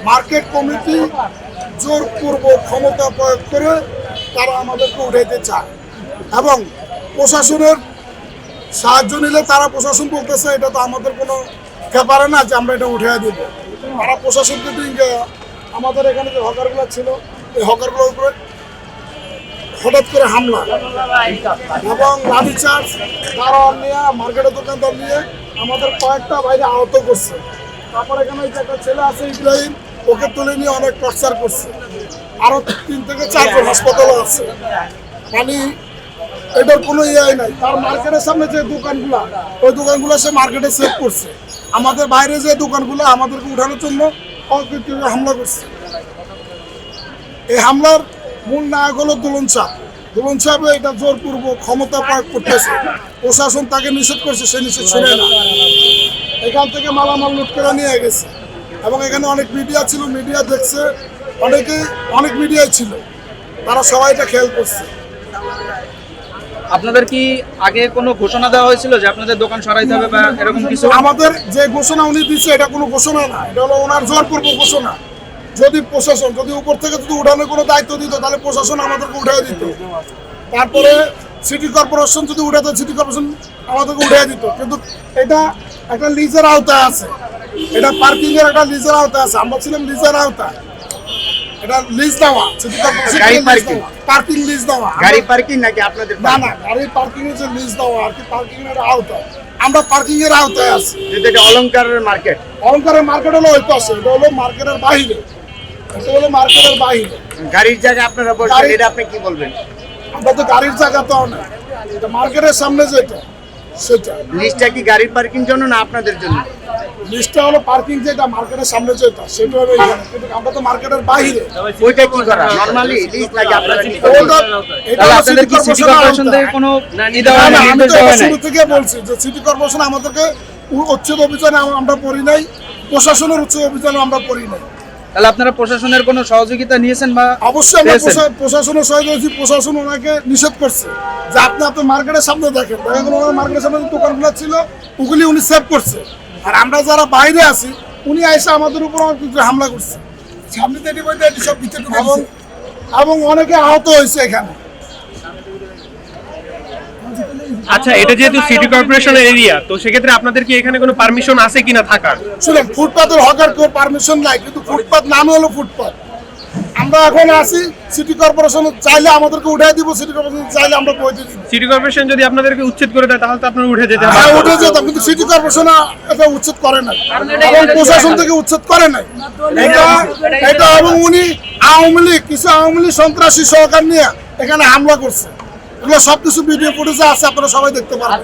Market committee জোরপূর্বক ক্ষমতা প্রয়োগ করে তারা আমাদেরকে উঠাইতে চায় এবং প্রশাসনের সাহায্য নিলে তারা প্রশাসন বলতেছে এটা তো আমাদের কোনো ব্যাপারে না যে আমরা এটা উঠিয়ে দিব। তারা প্রশাসনকে দিয়ে আমাদের এখানে যে হকারগুলো ছিল এই হকারগুলোর উপরে হঠাৎ করে হামলা এবং লাঠিচার্জ দারোয়ান নিয়ে মার্কেটের দোকানদার নিয়ে আমাদের কয়েকটা বাইরে আহত করছে। তারপর এখানে যে একটা ছেলে আছে ইব্রাহিম, ওকে তুলে নিয়ে অনেক টর্চার করছে। আরও 3 থেকে 4 জন হাসপাতালে আছে। মানে এটার কোনো ইয়ে নাই। তার মার্কেটের সামনে যে দোকানগুলো ওই দোকানগুলো সে মার্কেটে সেভ করছে। আমাদের বাইরে যে দোকানগুলো আমাদেরকে উঠানোর জন্য হামলা করছে। এই হামলার মূল নায়ক হলো দুলন সাহেব। দুলন সাহেব এটা জোরপূর্বক ক্ষমতা প্রয়োগ করতেছে। প্রশাসন তাকে নিষেধ করছে, সে নিষেধ শুনে না। এখান থেকে মালামাল লুট করে নিয়ে গেছে এবং এখানে অনেক মিডিয়া ছিল, মিডিয়া দেখছে, অনেক মিডিয়াই ছিল, তারা সবাই এটা খেয়াল করছে। আপনাদের কি আগে কোনো ঘোষণা দেওয়া হয়েছিল যে আপনাদের দোকান সরাইতে হবে বা এরকম কিছু? আমাদের যে ঘোষণা উনি দিচ্ছে এটা কোনো ঘোষণা না, এটা হলো ওনার জোরপূর্বক ঘোষণা। যদি প্রশাসন যদি উপর থেকে যদি উঠানোর কোনো দায়িত্ব দিত তাহলে প্রশাসন আমাদেরকে উঠিয়ে দিত। তারপরে সিটি কর্পোরেশন যদি উঠাতো সিটি কর্পোরেশন আমাদেরকে উঠিয়ে দিত। কিন্তু এটা একটা লিজের আওতায় আছে, এটা পার্কিং এর একটা লিজের আওতায় আছে। আমরা ছিলাম লিজের আওতায়, এটা লিজ দেওয়া সিটি কর্পোরেশন পার্কিং লিজ দেওয়া। গাড়ি পার্কিং নাকি আপনাদের? না না, গাড়ি পার্কিং এর যে লিজ দেওয়া আর কি, পার্কিং এর আওতায় আমরা পার্কিং এর আওতায় আছি। এটা অলংকারের মার্কেট। অলংকারের মার্কেট হলো ওই পাশে, এটা হলো মার্কেটের বাইরে, এটা হলো মার্কেটের বাইরে। গাড়ির জায়গা আপনারা বলছেন, এটা আপনি কি বলবেন? আমরা তো গাড়ির জায়গা তো না, এটা মার্কেটের সামনে যেটা সেটা। লিস্টটা কি গাড়ির পার্কিং জন্য না আপনাদের জন্য? লিস্টটা হলো পার্কিং যেটা মার্কেটের সামনে যেটা সেটা হলো এখানে, কিন্তু আমরা তো মার্কেটের বাইরে। ওইটা কি করা নরমালি লিস্ট লাগে আপনারা? এটা আপনাদের কি সিটি কর্পোরেশন থেকে কোনো দেওয়া আমি নির্দেশ তো দেওয়া নাই? শুরু থেকে বলছি যে সিটি কর্পোরেশন আমাদেরকে উচ্ছেদ অভিযানে আমরা পড়ি নাই, প্রশাসনের উচ্ছেদ অভিযানে আমরা পড়ি নাই। তাহলে আপনারা প্রশাসনের কোনো সহযোগিতা নিয়েছেন বা? অবশ্যই আমরা প্রশাসনের সহযোগিতা, প্রশাসন ওনাকে নিষেধ করছে যে আপনি মার্কেটের সামনে দেখেন। ওনার মার্কেটের সামনে যে দোকানগুলো ছিল ওগুলি উনি সেভ করছে, আর আমরা যারা বাইরে আছি উনি এসে আমাদের উপর হামলা করছে সামনে সব ভিতরে এবং অনেকে আহত হয়েছে এখানে। আচ্ছা, এটা যেহেতু সিটি কর্পোরেশনের এরিয়া, তো সেক্ষেত্রে আপনাদের কি এখানে কোনো পারমিশন আছে কিনা থাকার? শুনেন, ফুটপাতের হকার কেউ পারমিশন নাই, কিন্তু ফুটপাত নাম হলো ফুটপাত। আমরা এখন আসি, সিটি কর্পোরেশন চাইলে আমাদেরকে উঠাই দিব, সিটি কর্পোরেশন চাইলে আমরা পৌঁছে দিব। সিটি কর্পোরেশন যদি আপনাদেরকে উচ্ছেদ করে দেয় তাহলে তো আপনারা উঠে যেতে হবে। হ্যাঁ, উঠে যেতাম, কিন্তু সিটি কর্পোরেশন এটা উচ্ছেদ করে নাই এবং প্রশাসন থেকে উচ্ছেদ করে নাই এটা। এবং উনি কিছু আওয়ামী লীগ সন্ত্রাসী সহকার নিয়ে এখানে হামলা করছে। এগুলো সবকিছু ভিডিও ফুটেজে আছে, আপনারা সবাই দেখতে পারবেন।